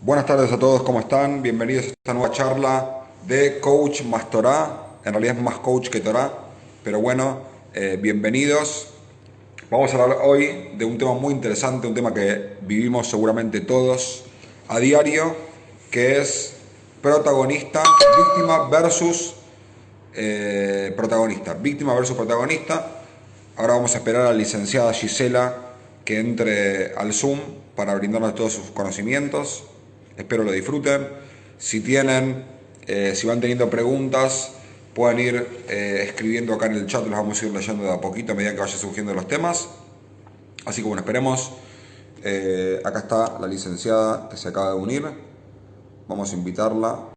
Buenas tardes a todos, ¿cómo están? Bienvenidos a esta nueva charla de Coach más Torá. En realidad es más coach que Torá, pero bueno, bienvenidos. Vamos a hablar hoy de un tema muy interesante, un tema que vivimos seguramente todos a diario, que es protagonista, víctima versus protagonista. Víctima versus protagonista. Ahora vamos a esperar a la licenciada Gisela que entre al Zoom para brindarnos todos sus conocimientos. Espero lo disfruten. Si tienen, si van teniendo preguntas, pueden ir escribiendo acá en el chat, los vamos a ir leyendo de a poquito a medida que vayan surgiendo los temas. Así que bueno, esperemos. Acá está la licenciada que se acaba de unir. Vamos a invitarla.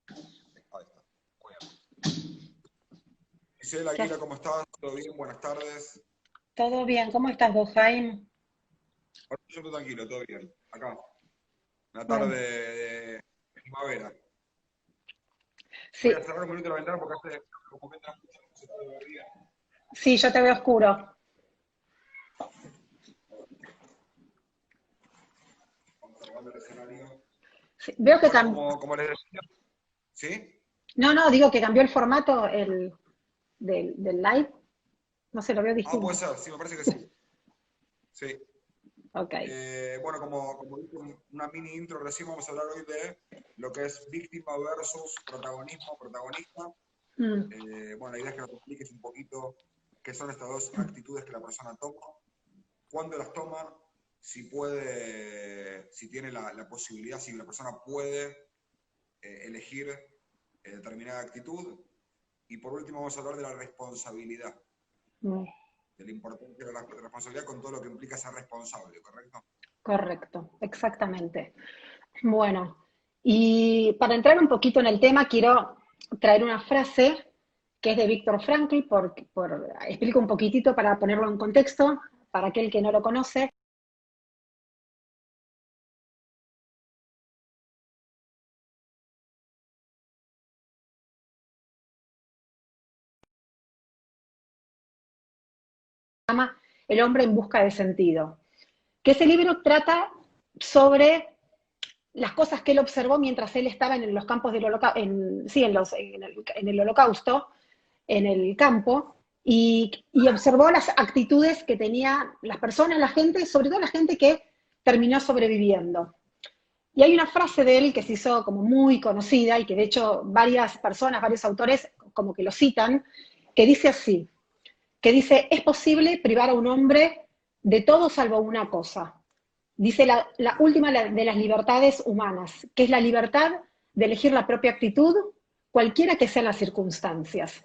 Ahí está. Muy bien. Gisela Ya- Aguila, ¿cómo estás? ¿Todo bien? Buenas tardes. Todo bien, ¿cómo estás vos, Jaime? Ahora yo estoy tranquilo, todo bien. Acá, una tarde Bueno, de primavera. Voy a sí, cerrar un minuto la ventana porque hace como que entra mucha luz, se puede ver bien. sí, yo te veo oscuro. Vamos armando el escenario. Sí, veo que Bueno, cambió. como les decía, ¿sí? No, no, digo que cambió el formato del live. No sé, lo veo Ah, puede distinto. ser, sí, me parece que sí. Sí. Ok. Bueno, como dije una mini intro, recién vamos a hablar hoy de lo que es víctima versus protagonismo, protagonista. Mm, Bueno, la idea es que nos expliques un poquito qué son estas dos actitudes que la persona toma, cuándo las toma, si puede, si tiene la posibilidad, si la persona puede elegir determinada actitud. Y por último vamos a hablar de la responsabilidad, mm, de la importancia de la responsabilidad con todo lo que implica ser responsable, ¿correcto? correcto, exactamente. Bueno, y para entrar un poquito en el tema, quiero traer una frase que es de Víctor Frankl, explico un poquitito para ponerlo en contexto, para aquel que no lo conoce. El hombre en busca de sentido, que ese libro trata sobre las cosas que él observó mientras él estaba en los campos del holocausto, sí, en el holocausto, en el campo, y observó las actitudes que tenían las personas, la gente, sobre todo la gente que terminó sobreviviendo. Y hay una frase de él que se hizo como muy conocida y que de hecho varias personas, varios autores como que lo citan, que dice así, que dice, es posible privar a un hombre de todo salvo una cosa. Dice la última de las libertades humanas, que es la libertad de elegir la propia actitud, cualquiera que sean las circunstancias.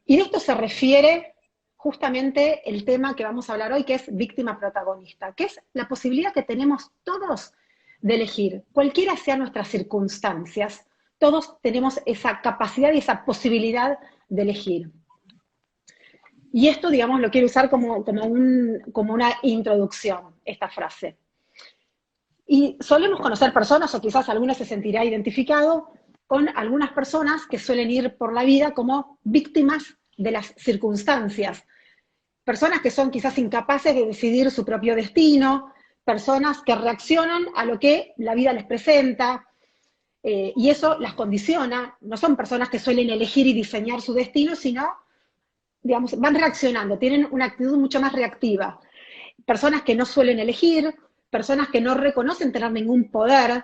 Y de esto se refiere justamente el tema que vamos a hablar hoy, que es víctima protagonista, que es la posibilidad que tenemos todos de elegir, cualquiera sean nuestras circunstancias, todos tenemos esa capacidad y esa posibilidad de elegir. Y esto, digamos, lo quiero usar como una introducción, esta frase. Y solemos conocer personas, o quizás alguno se sentirá identificado, con algunas personas que suelen ir por la vida como víctimas de las circunstancias. Personas que son quizás incapaces de decidir su propio destino, personas que reaccionan a lo que la vida les presenta, y eso las condiciona. No son personas que suelen elegir y diseñar su destino, sino digamos, van reaccionando, tienen una actitud mucho más reactiva. Personas que no suelen elegir, personas que no reconocen tener ningún poder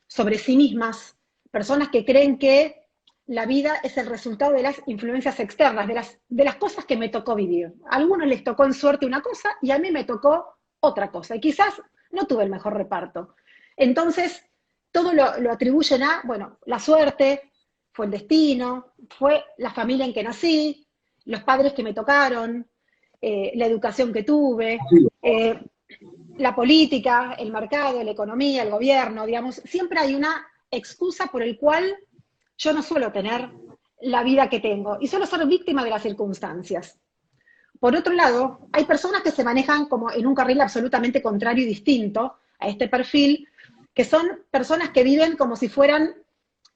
sobre sí mismas, personas que creen que la vida es el resultado de las influencias externas, de las cosas que me tocó vivir. A algunos les tocó en suerte una cosa y a mí me tocó otra cosa. Y quizás no tuve el mejor reparto. Entonces, todo lo atribuyen a, bueno, la suerte, fue el destino, fue la familia en que nací, los padres que me tocaron, la educación que tuve, eh, la política, el mercado, la economía, el gobierno, digamos, siempre hay una excusa por el cual yo no suelo tener la vida que tengo y suelo ser víctima de las circunstancias. Por otro lado, hay personas que se manejan como en un carril absolutamente contrario y distinto a este perfil, que son personas que viven como si fueran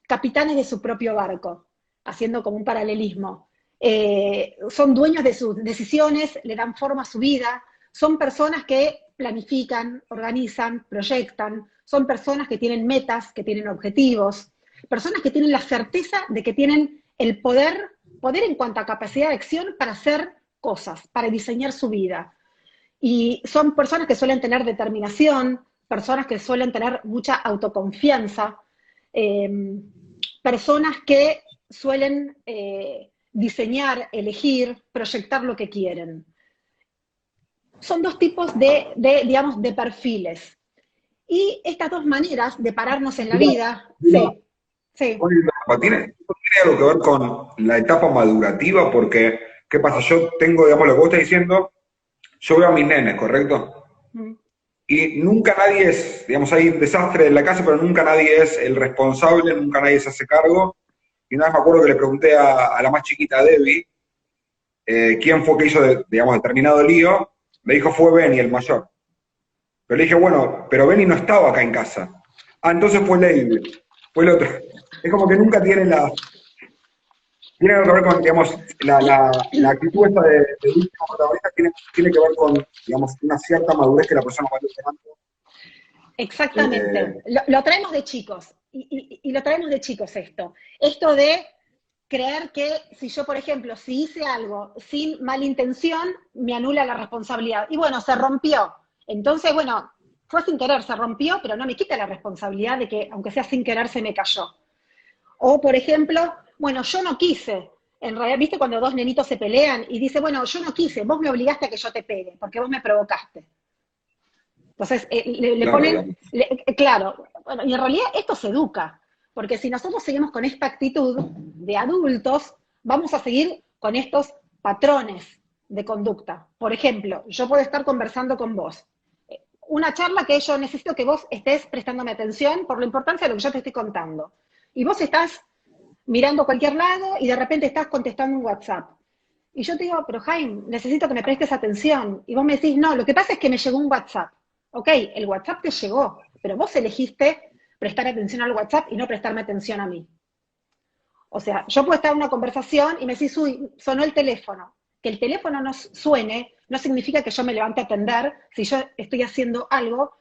capitanes de su propio barco, haciendo como un paralelismo. son dueños de sus decisiones, le dan forma a su vida, son personas que planifican, organizan, proyectan, son personas que tienen metas, que tienen objetivos, personas que tienen la certeza de que tienen el poder en cuanto a capacidad de acción para hacer cosas, para diseñar su vida. Y son personas que suelen tener determinación, personas que suelen tener mucha autoconfianza, personas que suelen diseñar, elegir, proyectar lo que quieren. Son dos tipos digamos, de perfiles. Y estas dos maneras de pararnos en la vida, sí, sí. ¿Tiene algo que ver con la etapa madurativa? Porque, ¿qué pasa? Yo tengo, digamos, lo que vos estás diciendo, yo veo a mis nenes, ¿correcto? Y nunca nadie es, digamos, hay un desastre en la casa, pero nunca nadie es el responsable, nunca nadie se hace cargo. Y una vez me acuerdo que le pregunté a la más chiquita, Debbie, quién fue que hizo, digamos, determinado lío. Me dijo, fue Benny, el mayor. Pero le dije, bueno, pero Benny no estaba acá en casa. Ah, entonces fue Lady, fue el otro. Es como que nunca tiene tiene que ver con, digamos, la actitud esta de víctima protagonista tiene que ver con, digamos, una cierta madurez que la persona va tomando. Exactamente. Lo traemos de chicos. Y lo traemos de chicos esto. Esto de creer que si yo, por ejemplo, si hice algo sin mala intención, me anula la responsabilidad. Y bueno, se rompió. Entonces, bueno, fue sin querer, se rompió, pero no me quita la responsabilidad de que, aunque sea sin querer, se me cayó. O, por ejemplo, bueno, yo no quise. En realidad, ¿viste cuando dos nenitos se pelean y dice, bueno, yo no quise, vos me obligaste a que yo te pegue, porque vos me provocaste? Entonces, le ponen, claro, bueno, y en realidad esto se educa, porque si nosotros seguimos con esta actitud de adultos, vamos a seguir con estos patrones de conducta. Por ejemplo, yo puedo estar conversando con vos, una charla que yo necesito que vos estés prestándome atención por la importancia de lo que yo te estoy contando. Y vos estás mirando a cualquier lado y de repente estás contestando un WhatsApp. Y yo te digo, pero Jaime, necesito que me prestes atención. Y vos me decís, no, lo que pasa es que me llegó un WhatsApp. Ok, el WhatsApp te llegó, pero vos elegiste prestar atención al WhatsApp y no prestarme atención a mí. O sea, yo puedo estar en una conversación y me decís, uy, sonó el teléfono. Que el teléfono no suene no significa que yo me levante a atender si yo estoy haciendo algo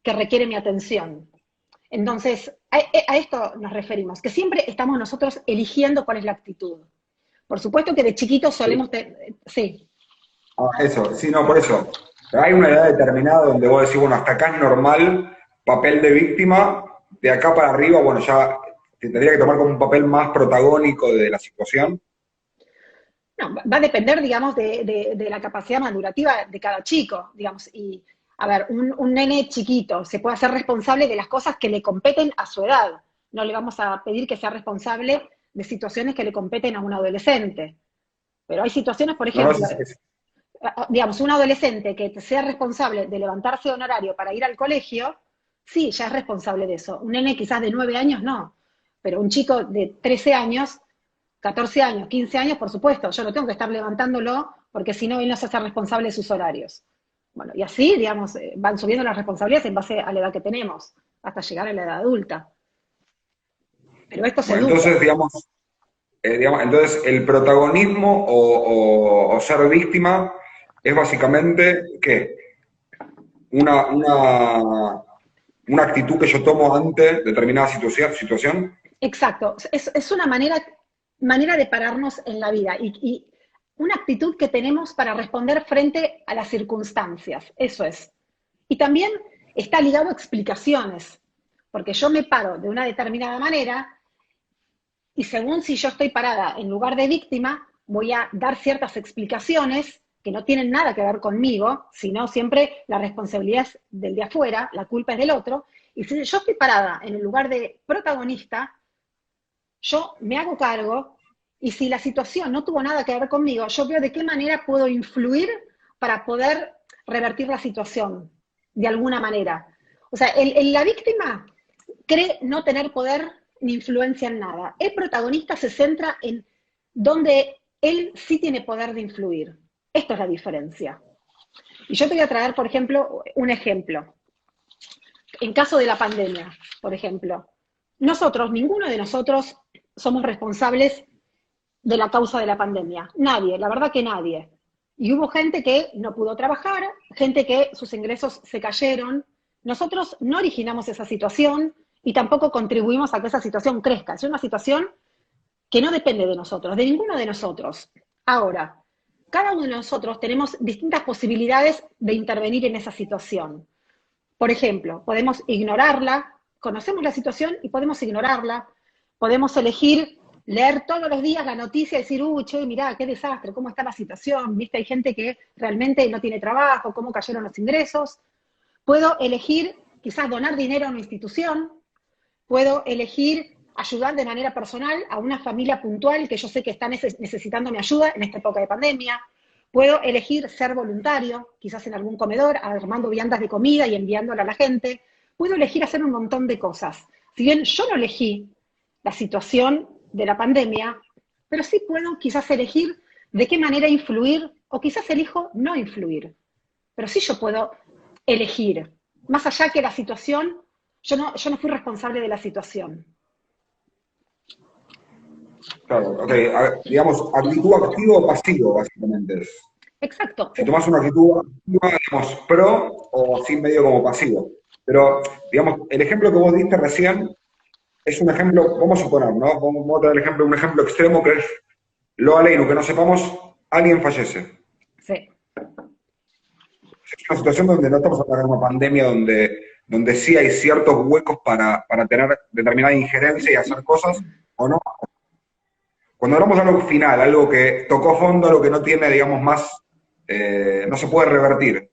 que requiere mi atención. Entonces, a esto nos referimos, que siempre estamos nosotros eligiendo cuál es la actitud. Por supuesto que de chiquitos solemos... Sí. Eso, sí, no, por eso. Hay una edad determinada donde vos decís, bueno, hasta acá es normal, papel de víctima, de acá para arriba, bueno, ya te tendría que tomar como un papel más protagónico de la situación. No, va a depender, digamos, de la capacidad madurativa de cada chico, digamos, y a ver, un nene chiquito se puede hacer responsable de las cosas que le competen a su edad. No le vamos a pedir que sea responsable de situaciones que le competen a un adolescente. Pero hay situaciones, por ejemplo, digamos, un adolescente que sea responsable de levantarse de un horario para ir al colegio, sí, ya es responsable de eso. Un nene quizás de 9 años, no. Pero un chico de 13 años, 14 años, 15 años, por supuesto, yo no tengo que estar levantándolo porque si no, él no se hace responsable de sus horarios. Bueno, y así, digamos, van subiendo las responsabilidades en base a la edad que tenemos, hasta llegar a la edad adulta. Pero esto se educa. Entonces, entonces, el protagonismo o ser víctima es básicamente, ¿qué? Una actitud que yo tomo ante determinada situación. Exacto, es una manera de pararnos en la vida y una actitud que tenemos para responder frente a las circunstancias, eso es. Y también está ligado a explicaciones, porque yo me paro de una determinada manera y según si yo estoy parada en lugar de víctima, voy a dar ciertas explicaciones que no tienen nada que ver conmigo, sino siempre la responsabilidad es del de afuera, la culpa es del otro, y si yo estoy parada en el lugar de protagonista, yo me hago cargo y si la situación no tuvo nada que ver conmigo, yo veo de qué manera puedo influir para poder revertir la situación, de alguna manera. O sea, la víctima cree no tener poder ni influencia en nada. El protagonista se centra en donde él sí tiene poder de influir. Esto es la diferencia. Y yo te voy a traer, por ejemplo, un ejemplo. En caso de la pandemia, por ejemplo, ninguno de nosotros somos responsables de la causa de la pandemia? Nadie, la verdad que nadie. Y hubo gente que no pudo trabajar, gente que sus ingresos se cayeron. Nosotros no originamos esa situación y tampoco contribuimos a que esa situación crezca. Es una situación que no depende de nosotros, de ninguno de nosotros. Ahora, cada uno de nosotros tenemos distintas posibilidades de intervenir en esa situación. Por ejemplo, podemos ignorarla, conocemos la situación y podemos ignorarla, podemos elegir leer todos los días la noticia y decir, che, mirá, qué desastre, cómo está la situación, viste, hay gente que realmente no tiene trabajo, cómo cayeron los ingresos. Puedo elegir quizás donar dinero a una institución, puedo elegir ayudar de manera personal a una familia puntual que yo sé que está necesitando mi ayuda en esta época de pandemia. Puedo elegir ser voluntario, quizás en algún comedor, armando viandas de comida y enviándola a la gente. Puedo elegir hacer un montón de cosas. Si bien yo no elegí la situación de la pandemia, pero sí puedo quizás elegir de qué manera influir, o quizás elijo no influir. Pero sí yo puedo elegir. Más allá que la situación, yo no fui responsable de la situación. Claro, ok. Digamos, actitud activo o pasivo, básicamente es. Exacto. Si tomas una actitud activa, digamos, pro o sin medio como pasivo. Pero, digamos, el ejemplo que vos diste recién es un ejemplo, vamos a suponer, ¿no? Vamos a traer el ejemplo, un ejemplo extremo que es lo aleno, que no sepamos, alguien fallece. Sí. Es una situación donde no estamos hablando de una pandemia donde sí hay ciertos huecos para tener determinada injerencia y hacer cosas, o no. Cuando hablamos de algo final, algo que tocó fondo, algo que no tiene, digamos, más, no se puede revertir,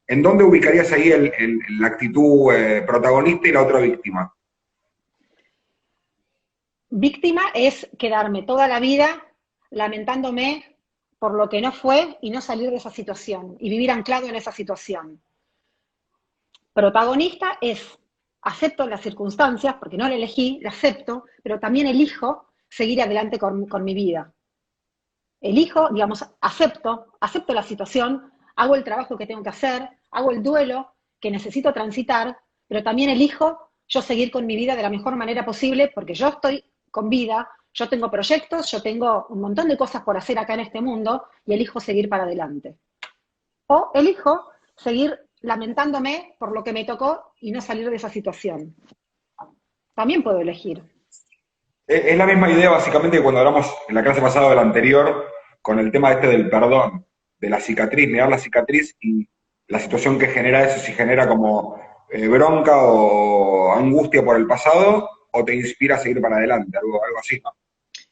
¿en dónde ubicarías ahí la actitud protagonista y la otra víctima? Víctima es quedarme toda la vida lamentándome por lo que no fue y no salir de esa situación y vivir anclado en esa situación. Protagonista es acepto las circunstancias, porque no la elegí, la acepto, pero también elijo seguir adelante con mi vida. Elijo, digamos, acepto la situación, hago el trabajo que tengo que hacer, hago el duelo que necesito transitar, pero también elijo yo seguir con mi vida de la mejor manera posible porque yo estoy con vida, yo tengo proyectos, yo tengo un montón de cosas por hacer acá en este mundo y elijo seguir para adelante. O elijo seguir lamentándome por lo que me tocó y no salir de esa situación. También puedo elegir. Es la misma idea básicamente que cuando hablamos en la clase pasada de la anterior con el tema este del perdón, de la cicatriz, negar la cicatriz y la situación que genera eso, si genera como bronca o angustia por el pasado o te inspira a seguir para adelante, algo así, ¿no?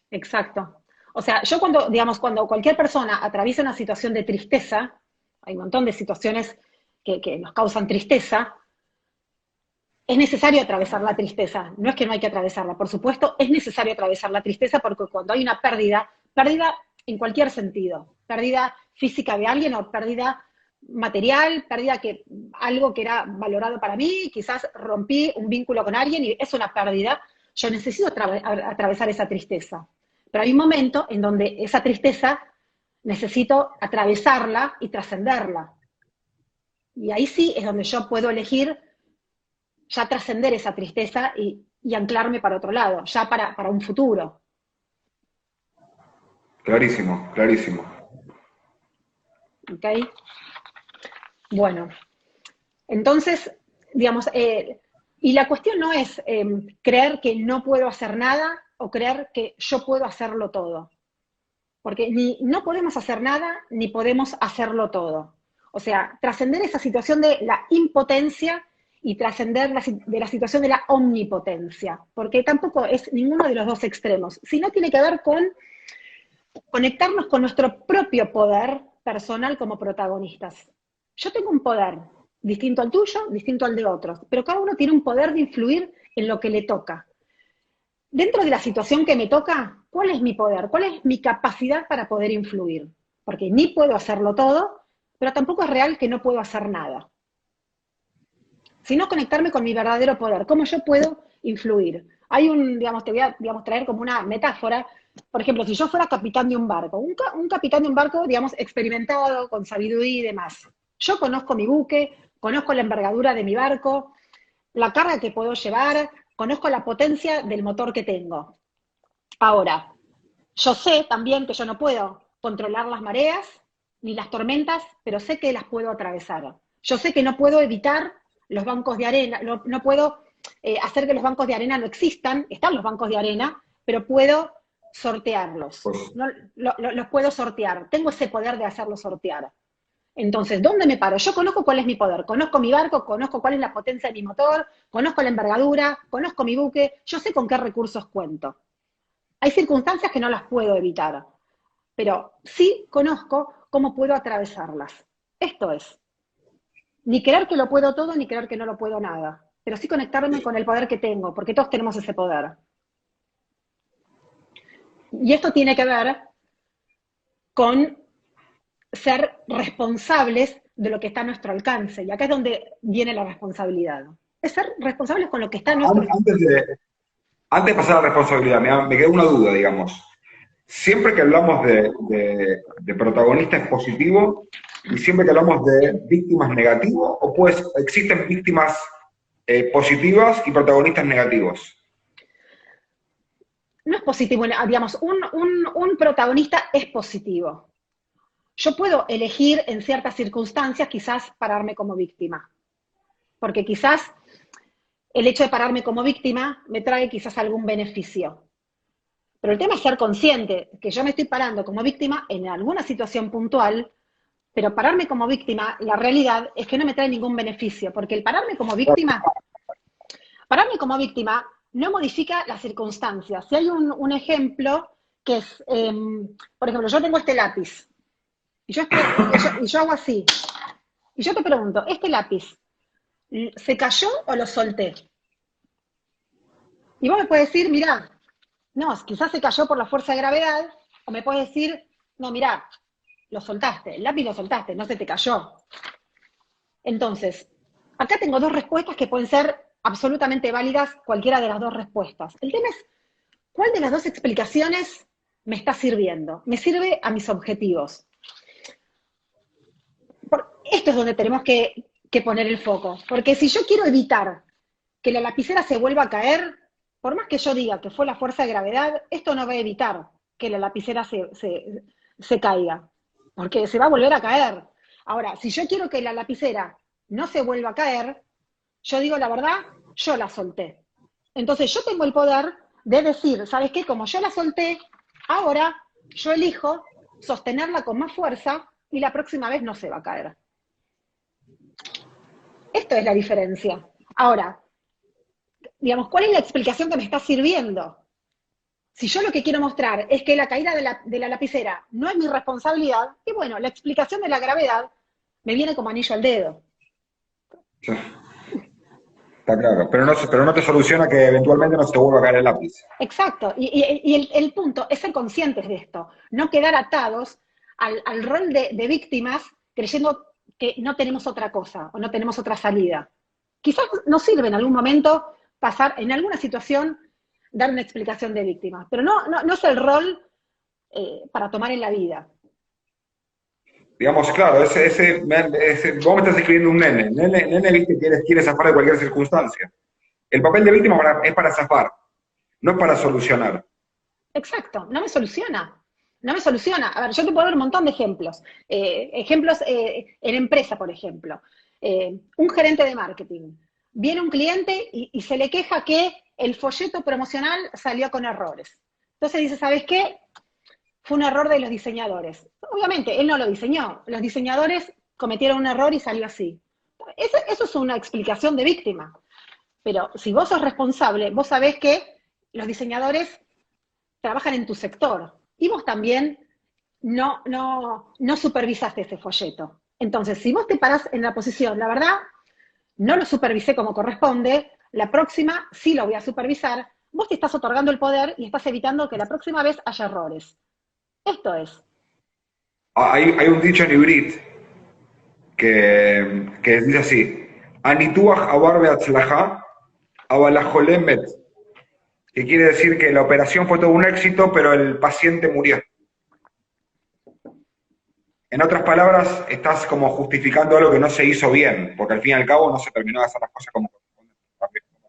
Exacto. O sea, yo cuando, digamos, cuando cualquier persona atraviesa una situación de tristeza, hay un montón de situaciones que nos causan tristeza, es necesario atravesar la tristeza. No es que no hay que atravesarla, por supuesto, es necesario atravesar la tristeza porque cuando hay una pérdida en cualquier sentido, pérdida física de alguien o pérdida material, algo que era valorado para mí, quizás rompí un vínculo con alguien y es una pérdida, yo necesito atravesar esa tristeza. Pero hay un momento en donde esa tristeza necesito atravesarla y trascenderla. Y ahí sí es donde yo puedo elegir ya trascender esa tristeza y anclarme para otro lado, ya para un futuro. Clarísimo, clarísimo. ¿Ok? Bueno, entonces, digamos, y la cuestión no es creer que no puedo hacer nada o creer que yo puedo hacerlo todo. Porque ni no podemos hacer nada, ni podemos hacerlo todo. O sea, trascender esa situación de la impotencia y trascender de la situación de la omnipotencia, porque tampoco es ninguno de los dos extremos, sino tiene que ver con conectarnos con nuestro propio poder personal como protagonistas. Yo tengo un poder distinto al tuyo, distinto al de otros, pero cada uno tiene un poder de influir en lo que le toca. Dentro de la situación que me toca, ¿cuál es mi poder? ¿Cuál es mi capacidad para poder influir? Porque ni puedo hacerlo todo, pero tampoco es real que no puedo hacer nada. Sino conectarme con mi verdadero poder. ¿Cómo yo puedo influir? Hay digamos, te voy a traer como una metáfora. Por ejemplo, si yo fuera capitán de un barco, un capitán de un barco, digamos, experimentado, con sabiduría y demás. Yo conozco mi buque, conozco la envergadura de mi barco, la carga que puedo llevar, conozco la potencia del motor que tengo. Ahora, Yo sé también que yo no puedo controlar las mareas ni las tormentas, pero sé que las puedo atravesar. Yo sé que no puedo evitar los bancos de arena, no puedo hacer que los bancos de arena no existan, están los bancos de arena, pero puedo sortearlos. Pues, ¿No? Los puedo sortear, tengo ese poder de hacerlos sortear. Entonces, ¿dónde me paro? Yo conozco cuál es mi poder, conozco mi barco, conozco cuál es la potencia de mi motor, conozco la envergadura, conozco mi buque, yo sé con qué recursos cuento. Hay circunstancias que no las puedo evitar, pero sí conozco cómo puedo atravesarlas. Esto es, ni creer que lo puedo todo, ni creer que no lo puedo nada, pero sí conectarme con el poder que tengo, porque todos tenemos ese poder. Y esto tiene que ver con ser responsables de lo que está a nuestro alcance. Y acá es donde viene la responsabilidad. Es ser responsables con lo que está a nuestro alcance. antes de pasar a la responsabilidad, me queda una duda, digamos. Siempre que hablamos de protagonistas positivos y siempre que hablamos de víctimas negativos, o pues existen víctimas positivas y protagonistas negativos. No es positivo, digamos, un protagonista es positivo. Yo puedo elegir en ciertas circunstancias quizás pararme como víctima, porque quizás el hecho de pararme como víctima me trae quizás algún beneficio. Pero el tema es ser consciente que yo me estoy parando como víctima en alguna situación puntual, pero pararme como víctima, la realidad es que no me trae ningún beneficio, porque el pararme como víctima no modifica las circunstancias. Si hay un ejemplo que es, por ejemplo, yo tengo este lápiz, y yo hago así, y yo te pregunto, ¿este lápiz se cayó o lo solté? Y vos me puedes decir, mirá, no, quizás se cayó por la fuerza de gravedad, o me puedes decir, no, mirá, lo soltaste, el lápiz lo soltaste, no se te cayó. Entonces, acá tengo dos respuestas que pueden ser absolutamente válidas, cualquiera de las dos respuestas. El tema es, ¿cuál de las dos explicaciones me está sirviendo? ¿Me sirve a mis objetivos? Esto es donde tenemos que poner el foco, porque si yo quiero evitar que la lapicera se vuelva a caer, por más que yo diga que fue la fuerza de gravedad, esto no va a evitar que la lapicera se caiga, porque se va a volver a caer. Ahora, si yo quiero que la lapicera no se vuelva a caer, yo digo la verdad, yo la solté. Entonces yo tengo el poder de decir, ¿sabes qué? Como yo la solté, ahora yo elijo sostenerla con más fuerza y la próxima vez no se va a caer. Esto es la diferencia. Ahora, digamos, ¿cuál es la explicación que me está sirviendo? Si yo lo que quiero mostrar es que la caída de la lapicera no es mi responsabilidad, y bueno, la explicación de la gravedad me viene como anillo al dedo. Sí, está claro, pero no te soluciona que eventualmente no se te vuelva a caer el lápiz. Exacto, y el punto es ser conscientes de esto, no quedar atados al rol de víctimas creyendo que no tenemos otra cosa o no tenemos otra salida. Quizás nos sirve en algún momento pasar en alguna situación, dar una explicación de víctima, pero no es el rol para tomar en la vida. Digamos, claro, vos me estás escribiendo un nene. Nene, viste, quiere zafar de cualquier circunstancia. El papel de víctima es para zafar, no es para solucionar. Exacto, no me soluciona. No me soluciona. A ver, yo te puedo dar un montón de ejemplos. Ejemplos en empresa, por ejemplo. Un gerente de marketing. Viene un cliente y se le queja que el folleto promocional salió con errores. Entonces dice, ¿sabes qué? Fue un error de los diseñadores. Obviamente, él no lo diseñó. Los diseñadores cometieron un error y salió así. Eso es una explicación de víctima. Pero si vos sos responsable, vos sabés que los diseñadores trabajan en tu sector y vos también no supervisaste ese folleto. Entonces, si vos te parás en la posición, la verdad, no lo supervisé como corresponde, la próxima sí lo voy a supervisar, vos te estás otorgando el poder y estás evitando que la próxima vez haya errores. Esto es. Hay un dicho en hibrid que dice así: Anituach abar beatzlajá, abalajolemet, que quiere decir que la operación fue todo un éxito, pero el paciente murió. En otras palabras, estás como justificando algo que no se hizo bien, porque al fin y al cabo no se terminó de hacer las cosas como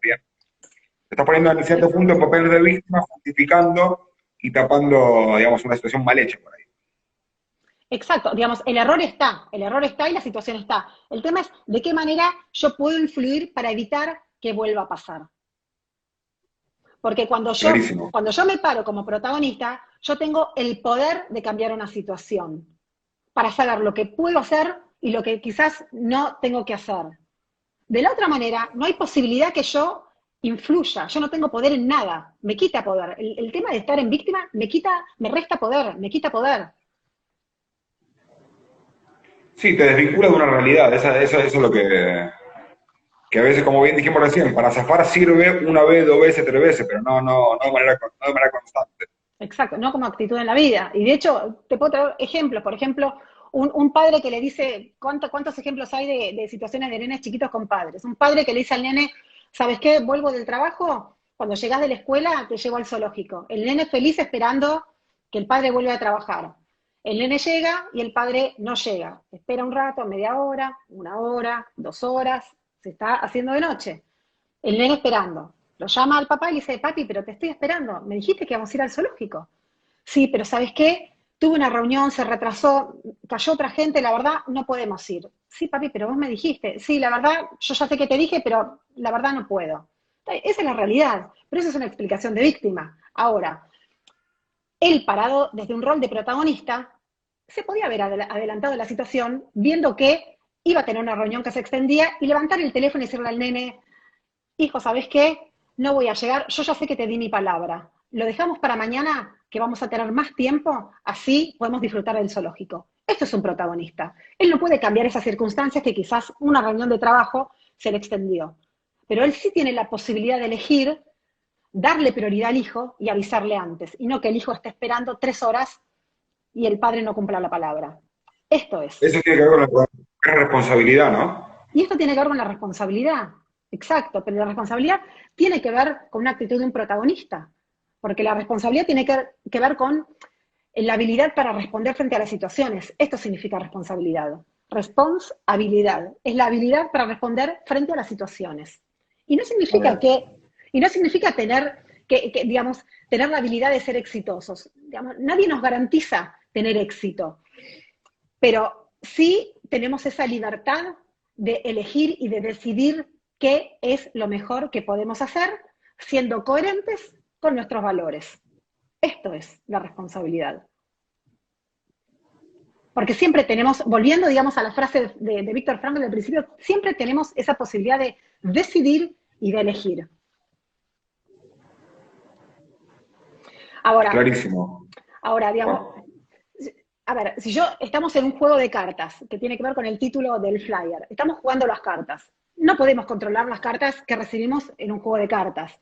bien. Te estás poniendo en cierto punto en papel de víctima, justificando y tapando, digamos, una situación mal hecha por ahí. Exacto, digamos, el error está y la situación está. El tema es de qué manera yo puedo influir para evitar que vuelva a pasar. Porque Clarísimo. cuando yo me paro como protagonista, yo tengo el poder de cambiar una situación para saber lo que puedo hacer y lo que quizás no tengo que hacer. De la otra manera, no hay posibilidad que yo influya, yo no tengo poder en nada, me quita poder. El tema de estar en víctima me resta poder, me quita poder. Sí, te desvincula de una realidad, eso es lo que a veces, como bien dijimos recién, para zafar sirve una vez, dos veces, tres veces, pero no de manera constante. Exacto, no como actitud en la vida. Y de hecho, te puedo traer ejemplos. Por ejemplo, un padre que le dice, ¿cuántos ejemplos hay de situaciones de nenes chiquitos con padres? Un padre que le dice al nene, ¿sabes qué? Vuelvo del trabajo, cuando llegas de la escuela te llevo al zoológico. El nene feliz esperando que el padre vuelva a trabajar. El nene llega y el padre no llega. Espera un rato, media hora, una hora, 2 horas, se está haciendo de noche. El nene esperando. Lo llama al papá y le dice, papi, pero te estoy esperando. Me dijiste que íbamos a ir al zoológico. Sí, pero ¿sabes qué? Tuve una reunión, se retrasó, cayó otra gente, la verdad, no podemos ir. Sí, papi, pero vos me dijiste. Sí, la verdad, yo ya sé que te dije, pero la verdad no puedo. Esa es la realidad, pero eso es una explicación de víctima. Ahora, él parado desde un rol de protagonista, se podía haber adelantado la situación viendo que iba a tener una reunión que se extendía y levantar el teléfono y decirle al nene, hijo, ¿sabes qué? No voy a llegar, yo ya sé que te di mi palabra. Lo dejamos para mañana, que vamos a tener más tiempo, así podemos disfrutar del zoológico. Esto es un protagonista. Él no puede cambiar esas circunstancias que quizás una reunión de trabajo se le extendió. Pero él sí tiene la posibilidad de elegir darle prioridad al hijo y avisarle antes, y no que el hijo esté esperando 3 horas y el padre no cumpla la palabra. Esto es. Eso tiene que ver con la responsabilidad, ¿no? Y esto tiene que ver con la responsabilidad, exacto, pero la responsabilidad tiene que ver con una actitud de un protagonista, porque la responsabilidad tiene que ver con la habilidad para responder frente a las situaciones. Esto significa responsabilidad. Responsabilidad es la habilidad para responder frente a las situaciones. Y no Muy significa bien. que, y no significa digamos, tener la habilidad de ser exitosos. Digamos, nadie nos garantiza tener éxito, pero sí tenemos esa libertad de elegir y de decidir qué es lo mejor que podemos hacer, siendo coherentes con nuestros valores. Esto es la responsabilidad. Porque siempre tenemos, volviendo, digamos, a la frase de Víctor Frankl del principio, siempre tenemos esa posibilidad de decidir y de elegir. Ahora, Clarísimo. digamos, Bueno, a ver, si yo estamos en un juego de cartas que tiene que ver con el título del flyer, estamos jugando las cartas. No podemos controlar las cartas que recibimos en un juego de cartas.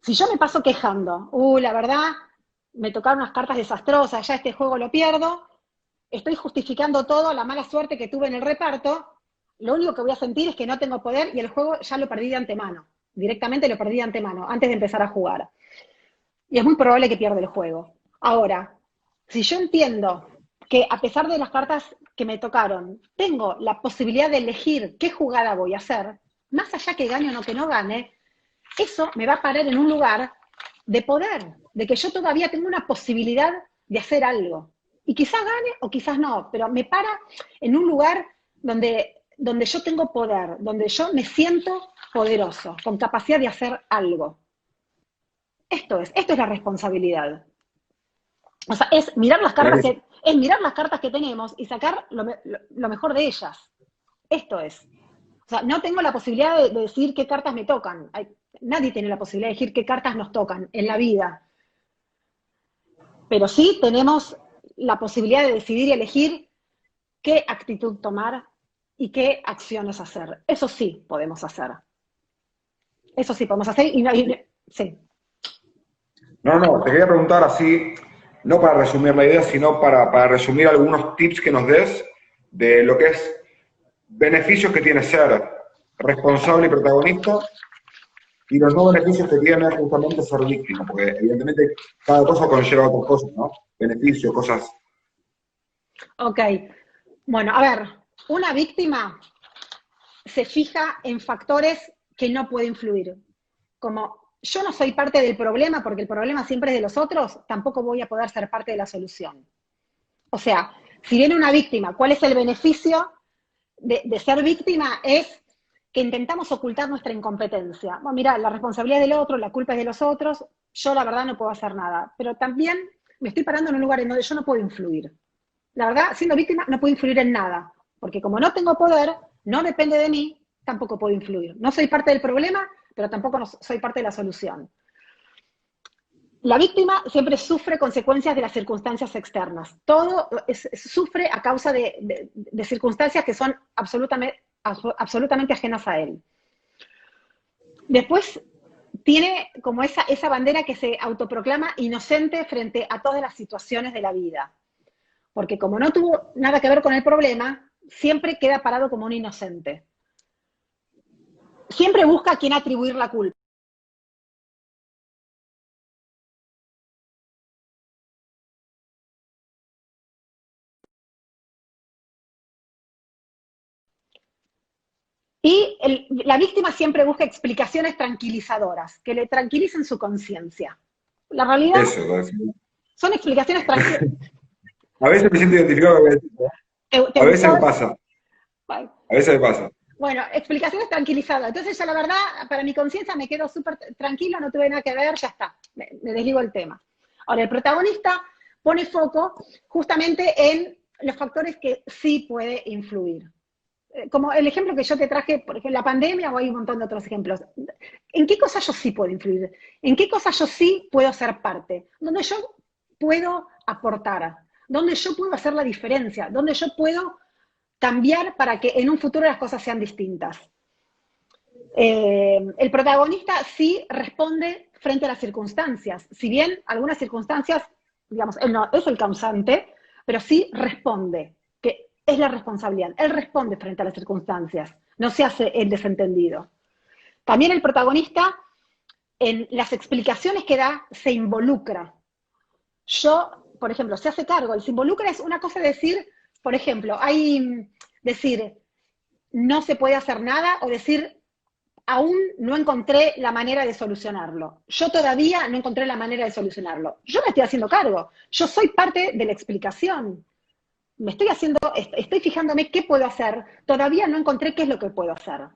Si yo me paso quejando, la verdad, me tocaron unas cartas desastrosas, ya este juego lo pierdo, estoy justificando todo, la mala suerte que tuve en el reparto, lo único que voy a sentir es que no tengo poder y el juego ya lo perdí de antemano. Directamente lo perdí de antemano, antes de empezar a jugar. Y es muy probable que pierda el juego. Ahora, si yo entiendo que a pesar de las cartas que me tocaron, tengo la posibilidad de elegir qué jugada voy a hacer, más allá que gane o no que no gane, eso me va a parar en un lugar de poder, de que yo todavía tengo una posibilidad de hacer algo. Y quizás gane o quizás no, pero me para en un lugar donde yo tengo poder, donde yo me siento poderoso, con capacidad de hacer algo. Esto es la responsabilidad. O sea, clarísimo. es mirar las cartas que tenemos y sacar lo mejor de ellas. Esto es. O sea, no tengo la posibilidad de decir qué cartas me tocan. Nadie tiene la posibilidad de decir qué cartas nos tocan en la vida. Pero sí tenemos la posibilidad de decidir y elegir qué actitud tomar y qué acciones hacer. Eso sí podemos hacer. Eso sí podemos hacer sí. No, te quería preguntar así, no para resumir la idea, sino para resumir algunos tips que nos des de lo que es beneficios que tiene ser responsable y protagonista y los no beneficios que tiene justamente ser víctima, porque evidentemente cada cosa conlleva otras cosas, ¿no? Beneficios, cosas. Ok. Bueno, a ver, una víctima se fija en factores que no puede influir, como yo no soy parte del problema porque el problema siempre es de los otros, tampoco voy a poder ser parte de la solución. O sea, si viene una víctima, ¿cuál es el beneficio de ser víctima? Es que intentamos ocultar nuestra incompetencia. Bueno, mira, la responsabilidad es del otro, la culpa es de los otros, yo la verdad no puedo hacer nada. Pero también me estoy parando en un lugar en donde yo no puedo influir. La verdad, siendo víctima, no puedo influir en nada. Porque como no tengo poder, no depende de mí, tampoco puedo influir. No soy parte del problema, pero tampoco soy parte de la solución. La víctima siempre sufre consecuencias de las circunstancias externas. Todo sufre a causa de circunstancias que son absolutamente ajenas a él. Después tiene como esa bandera que se autoproclama inocente frente a todas las situaciones de la vida. Porque como no tuvo nada que ver con el problema, siempre queda parado como un inocente. Siempre busca a quien atribuir la culpa. Y la víctima siempre busca explicaciones tranquilizadoras, que le tranquilicen su conciencia. La realidad son explicaciones tranquilizadoras. A veces me siento identificado con eso. A veces me pasa. Bueno. A veces me pasa. Bueno, explicaciones tranquilizadas. Entonces yo la verdad, para mi conciencia me quedo súper tranquilo, no tuve nada que ver, ya está, me desligo el tema. Ahora, el protagonista pone foco justamente en los factores que sí puede influir. Como el ejemplo que yo te traje, por ejemplo, la pandemia, o hay un montón de otros ejemplos. ¿En qué cosas yo sí puedo influir? ¿En qué cosas yo sí puedo ser parte? ¿Donde yo puedo aportar? ¿Donde yo puedo hacer la diferencia? ¿Donde yo puedo cambiar para que en un futuro las cosas sean distintas? El protagonista sí responde frente a las circunstancias. Si bien algunas circunstancias, digamos, él no es el causante, pero sí responde, que es la responsabilidad. Él responde frente a las circunstancias, no se hace el desentendido. También el protagonista, en las explicaciones que da, se involucra. Por ejemplo, se hace cargo, el se involucra es una cosa de decir, por ejemplo, decir, no se puede hacer nada, o decir, aún no encontré la manera de solucionarlo. Yo todavía no encontré la manera de solucionarlo. Yo me estoy haciendo cargo. Yo soy parte de la explicación. Estoy fijándome qué puedo hacer. Todavía no encontré qué es lo que puedo hacer.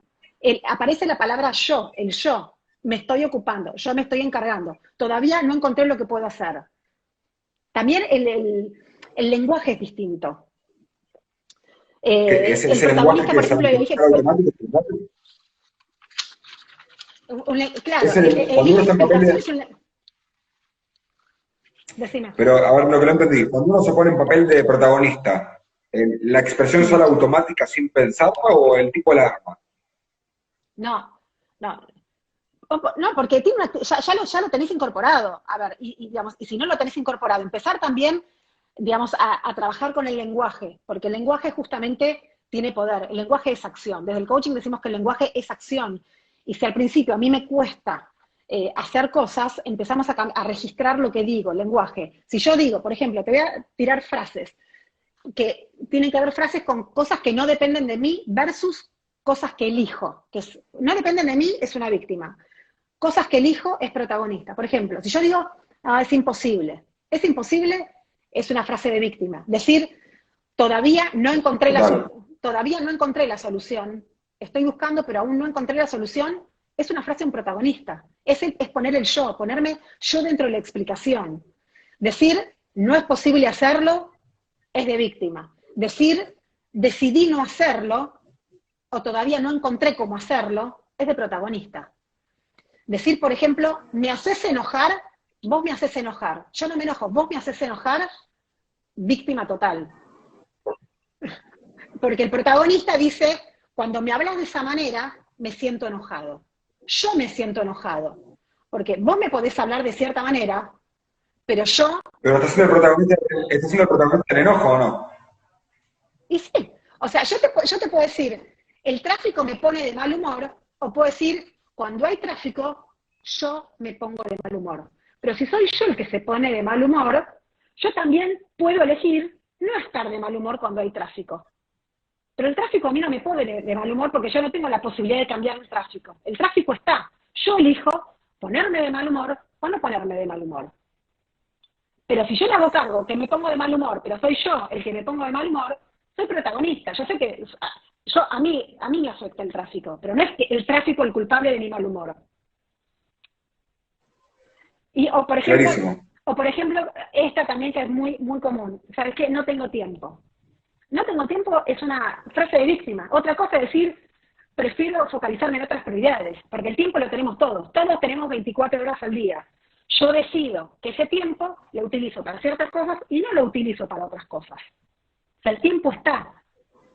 Aparece la palabra yo, el yo. Me estoy ocupando, yo me estoy encargando. Todavía no encontré lo que puedo hacer. También el lenguaje es distinto. Ese lenguaje que es automático. Claro, cuando uno está en papel de... Decime. Pero, a ver, lo que no entendí, cuando uno se pone en papel de protagonista, ¿la expresión sale automática sin pensarla o el tipo la arma? No, porque ya lo tenéis incorporado. A ver, digamos, y si no lo tenéis incorporado, empezar también, digamos, a trabajar con el lenguaje, porque el lenguaje justamente tiene poder, el lenguaje es acción. Desde el coaching decimos que el lenguaje es acción. Y si al principio a mí me cuesta hacer cosas, empezamos a registrar lo que digo, el lenguaje. Si yo digo, por ejemplo, te voy a tirar frases, que tienen que haber frases con cosas que no dependen de mí versus cosas que elijo, no dependen de mí, es una víctima. Cosas que elijo es protagonista. Por ejemplo, si yo digo, es imposible es una frase de víctima. Decir, todavía no encontré la solución, estoy buscando, pero aún no encontré la solución, es una frase de un protagonista. Es poner el yo, ponerme yo dentro de la explicación. Decir, no es posible hacerlo, es de víctima. Decir, decidí no hacerlo, o todavía no encontré cómo hacerlo, es de protagonista. Decir, por ejemplo, me haces enojar, vos me haces enojar. Yo no me enojo, vos me haces enojar, víctima total. Porque el protagonista dice, cuando me hablas de esa manera, me siento enojado. Yo me siento enojado. Porque vos me podés hablar de cierta manera, pero yo... ¿Pero estás siendo el protagonista del enojo o no? Y sí, o sea, yo te puedo decir, el tráfico me pone de mal humor, o puedo decir, cuando hay tráfico, yo me pongo de mal humor. Pero si soy yo el que se pone de mal humor, yo también puedo elegir no estar de mal humor cuando hay tráfico. Pero el tráfico a mí no me pone de mal humor porque yo no tengo la posibilidad de cambiar el tráfico. El tráfico está. Yo elijo ponerme de mal humor o no ponerme de mal humor. Pero si yo le hago cargo que me pongo de mal humor, pero soy yo el que me pongo de mal humor, soy protagonista. Yo sé que a mí me afecta el tráfico, pero no es que el tráfico el culpable de mi mal humor. Clarísimo. O por ejemplo, esta también que es muy, muy común. ¿Sabes qué? No tengo tiempo. No tengo tiempo es una frase de víctima. Otra cosa es decir, prefiero focalizarme en otras prioridades, porque el tiempo lo tenemos todos. Todos tenemos 24 horas al día. Yo decido que ese tiempo lo utilizo para ciertas cosas y no lo utilizo para otras cosas. O sea, el tiempo está.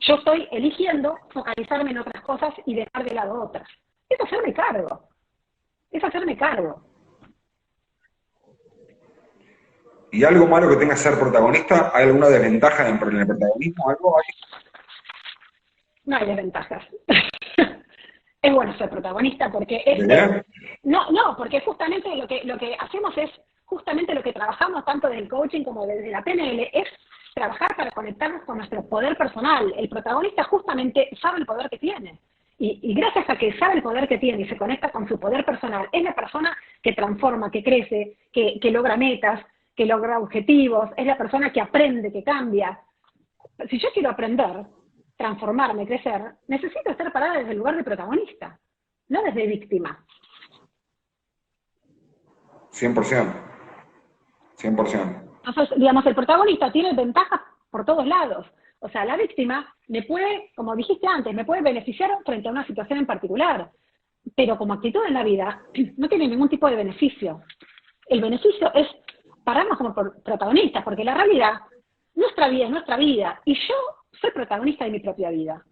Yo estoy eligiendo focalizarme en otras cosas y dejar de lado otras. Es hacerme cargo. Es hacerme cargo. ¿Y algo malo que tenga que ser protagonista? ¿Hay alguna desventaja en el protagonismo? ¿Algo? No hay desventajas. Es bueno ser protagonista porque porque justamente lo que hacemos es justamente lo que trabajamos tanto desde el coaching como desde la PNL, es trabajar para conectarnos con nuestro poder personal. El protagonista justamente sabe el poder que tiene. Y gracias a que sabe el poder que tiene y se conecta con su poder personal, es la persona que transforma, que crece, que logra metas, que logra objetivos, es la persona que aprende, que cambia. Si yo quiero aprender, transformarme, crecer, necesito estar parada desde el lugar de protagonista, no desde víctima. 100%. 100%. Entonces, digamos, el protagonista tiene ventajas por todos lados. O sea, la víctima me puede, como dijiste antes, me puede beneficiar frente a una situación en particular, pero como actitud en la vida no tiene ningún tipo de beneficio. El beneficio es pararnos como protagonistas, porque la realidad, nuestra vida es nuestra vida, y yo soy protagonista de mi propia vida.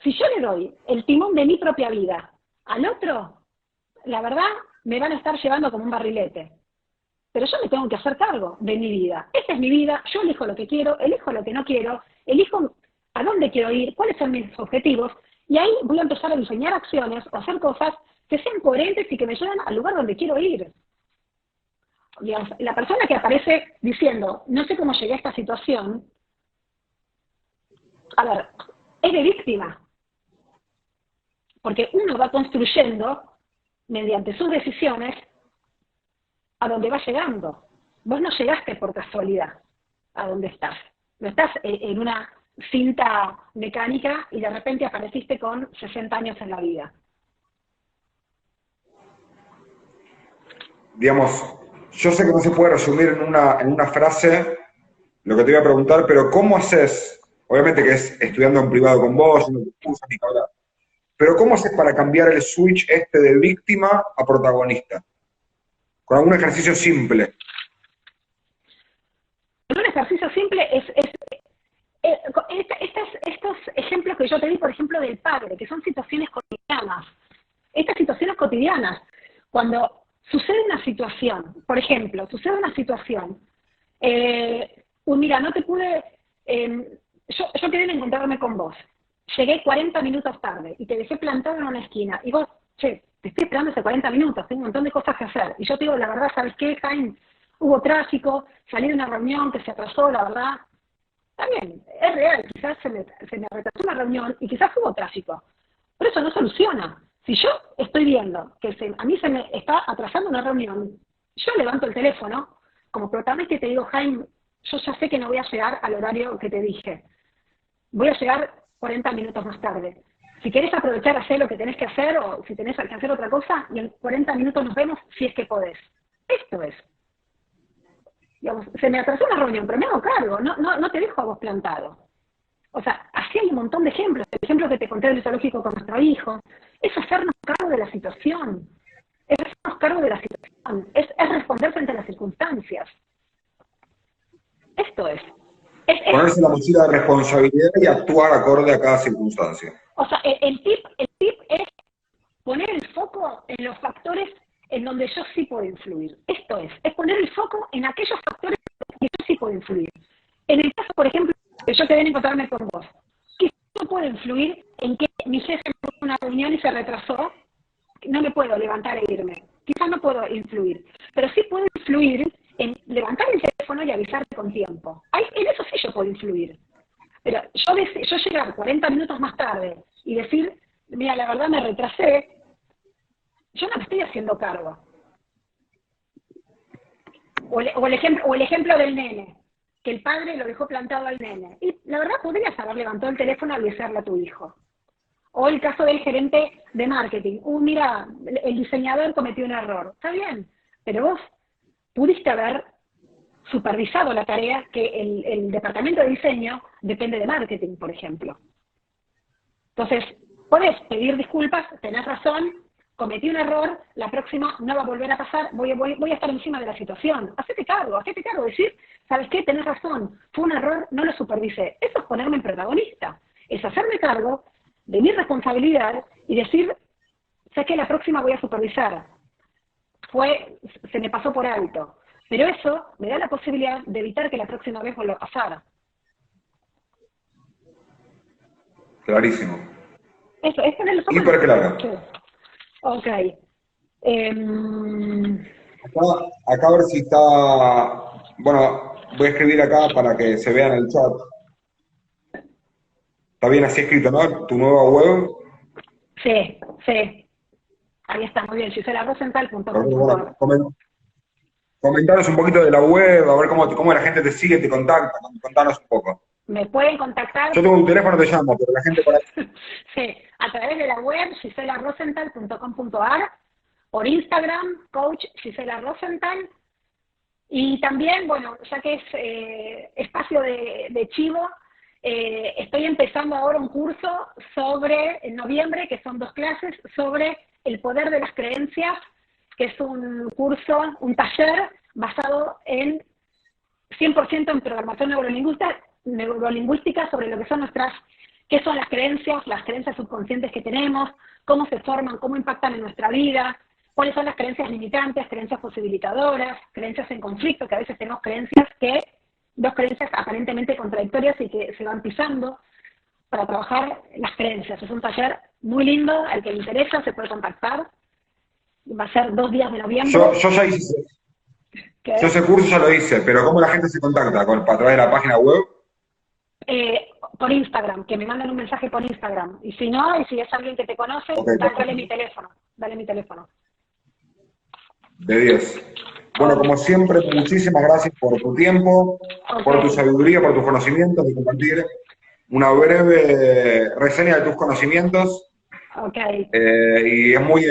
Si yo le doy el timón de mi propia vida al otro, la verdad, me van a estar llevando como un barrilete. Pero yo me tengo que hacer cargo de mi vida. Esta es mi vida, yo elijo lo que quiero, elijo lo que no quiero, elijo a dónde quiero ir, cuáles son mis objetivos, y ahí voy a empezar a diseñar acciones o hacer cosas que sean coherentes y que me lleven al lugar donde quiero ir. Digamos, la persona que aparece diciendo, no sé cómo llegué a esta situación, a ver, es de víctima. Porque uno va construyendo, mediante sus decisiones, a donde va llegando. Vos no llegaste por casualidad a donde estás. No estás en una cinta mecánica y de repente apareciste con 60 años en la vida. Digamos, yo sé que no se puede resumir en una frase lo que te voy a preguntar, pero ¿cómo haces? Obviamente que es estudiando en privado con vos, no te cursos ni que hablar. Pero ¿cómo haces para cambiar el switch este de víctima a protagonista? Con algún ejercicio simple. Un ejercicio simple estos ejemplos que yo te di, por ejemplo, del padre, que son situaciones cotidianas. Estas situaciones cotidianas, cuando sucede una situación, por ejemplo, mira, no te pude, yo quería encontrarme con vos, llegué 40 minutos tarde y te dejé plantado en una esquina, y vos, che, te estoy esperando hace 40 minutos, tengo un montón de cosas que hacer, y yo te digo, la verdad, ¿sabes qué, Jaime? Hubo tráfico, salí de una reunión que se atrasó, la verdad. También, es real, quizás se me retrasó una reunión y quizás hubo tráfico. Pero eso no soluciona. Si yo estoy viendo que a mí se me está atrasando una reunión, yo levanto el teléfono, como protagonista y te digo, Jaime, yo ya sé que no voy a llegar al horario que te dije. Voy a llegar 40 minutos más tarde. Si querés aprovechar, hacer lo que tenés que hacer, o si tenés que hacer otra cosa, y en 40 minutos nos vemos si es que podés. Esto es. Digamos, se me atrasó una reunión, pero me hago cargo, no te dejo a vos plantado. O sea, así hay un montón de ejemplos. El ejemplo que te conté del zoológico con nuestro hijo, es hacernos cargo de la situación. Es hacernos cargo de la situación. Es responder frente a las circunstancias. Esto es. Ponerse la mochila de responsabilidad y actuar acorde a cada circunstancia. O sea, el tip es poner el foco en los factores en donde yo sí puedo influir. Esto es poner el foco en aquellos factores en que yo sí puedo influir. En el caso, por ejemplo, que yo quería encontrarme con vos, quizás no puedo influir en que mi jefe me puso una reunión y se retrasó, no me puedo levantar e irme. Quizás no puedo influir, pero sí puedo influir en levantar el teléfono y avisarte con tiempo. En eso sí yo puedo influir. Pero yo llegar 40 minutos más tarde y decir, mira, la verdad me retrasé, yo no me estoy haciendo cargo. O el ejemplo del nene, que el padre lo dejó plantado al nene. Y la verdad podrías haber levantado el teléfono y avisarle a tu hijo. O el caso del gerente de marketing. Mira, el diseñador cometió un error. Está bien, pero vos pudiste haber supervisado la tarea que el departamento de diseño depende de marketing, por ejemplo. Entonces, podés pedir disculpas, tenés razón, cometí un error, la próxima no va a volver a pasar, voy a estar encima de la situación. Hacete cargo, decir, ¿sabes qué? Tenés razón, fue un error, no lo supervisé. Eso es ponerme en protagonista, es hacerme cargo de mi responsabilidad y decir, sé que la próxima voy a supervisar. Se me pasó por alto. Pero eso me da la posibilidad de evitar que la próxima vez vuelva a pasar. Clarísimo. Eso, es ponerlo sobre. Hiper claro. Sí. Ok. Acá a ver si está... Bueno, voy a escribir acá para que se vea en el chat. Está bien así escrito, ¿no? Tu nueva web. Sí. Ahí está, muy bien. GiselaRosenthal.com. Bueno, comentanos un poquito de la web, a ver cómo la gente te sigue, te contacta. Contanos un poco. Me pueden contactar. Yo tengo un teléfono, te llamo, pero la gente por ahí... Sí, a través de la web GiselaRosenthal.com.ar, por Instagram, coach Gisela Rosenthal. Y también, bueno, ya que es espacio de chivo, estoy empezando ahora un curso en noviembre, que son 2 clases, sobre el poder de las creencias, que es un curso, un taller basado en 100% en programación neurolingüística sobre lo que son qué son las creencias subconscientes que tenemos, cómo se forman, cómo impactan en nuestra vida, cuáles son las creencias limitantes, creencias posibilitadoras, creencias en conflicto, que a veces tenemos dos creencias aparentemente contradictorias y que se van pisando para trabajar las creencias. Es un taller muy lindo, al que le interesa se puede contactar. Va a ser 2 días de noviembre. Yo ya hice, yo ese curso ya lo hice, pero ¿cómo la gente se contacta? ¿A través de la página web? Por Instagram, que me manden un mensaje por Instagram. Y si no, y si es alguien que te conoce, Okay, dale mi teléfono. De 10. Bueno, como siempre, muchísimas gracias por tu tiempo, por tu sabiduría, por tus conocimientos, de compartir una breve reseña de tus conocimientos. Okay. Y es muy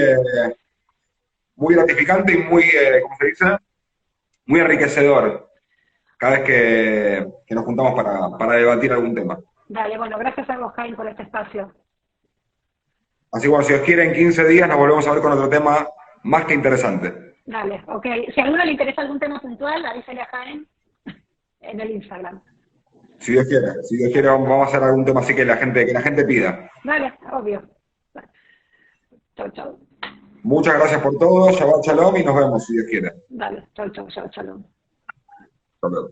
gratificante y muy, ¿cómo se dice? Muy enriquecedor cada vez que nos juntamos para debatir algún tema. Dale, bueno, gracias a vos, Jaime, por este espacio. Así que bueno, si os quiere, en 15 días nos volvemos a ver con otro tema más que interesante. Dale, ok. Si a alguno le interesa algún tema puntual, avísale a Jaime en el Instagram. Si Dios quiere, vamos a hacer algún tema así que la gente pida. Dale, obvio. Chau. Muchas gracias por todo, Shabbat Shalom y nos vemos si Dios quiere. Dale, chau, Shalom. Hasta luego.